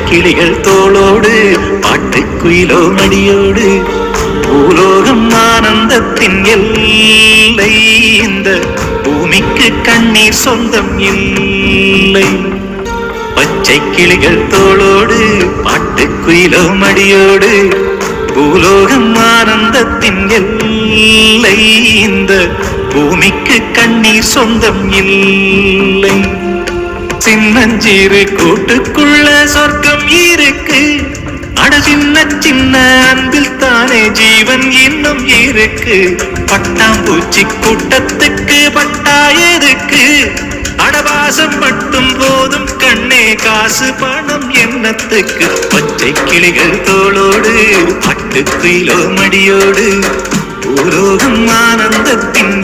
கிளிகள் தோளோடு பாட்டுக்குயிலோ மடியோடு பூலோகம் ஆனந்தத்தின் எல்லை இந்த பூமிக்கு கண்ணீர் சொந்தம் இல்லை. பச்சை கிளிகள் தோளோடு பாட்டுக்குயிலோ மடியோடு பூலோகம் ஆனந்தத்தின் எல்லை இந்த பூமிக்கு கண்ணீர் சொந்தம் இல்லை. சின்னஞ்சீரு கூட்டுக்குள்ள சொர்க்கம் இருக்கு. அட சின்ன சின்ன அன்பில் தானே ஜீவன் இன்னும் இருக்கு. பட்டாம்பூச்சி கூட்டத்துக்கு பட்டா எதுக்கு? அடவாசம் மட்டும் போதும் கண்ணே, காசு பணம் எண்ணத்துக்கு. பச்சை கிளிகள் தோளோடு பட்டுக்குயிலோ மடியோடு பூலோகம் ஆனந்தத்தின்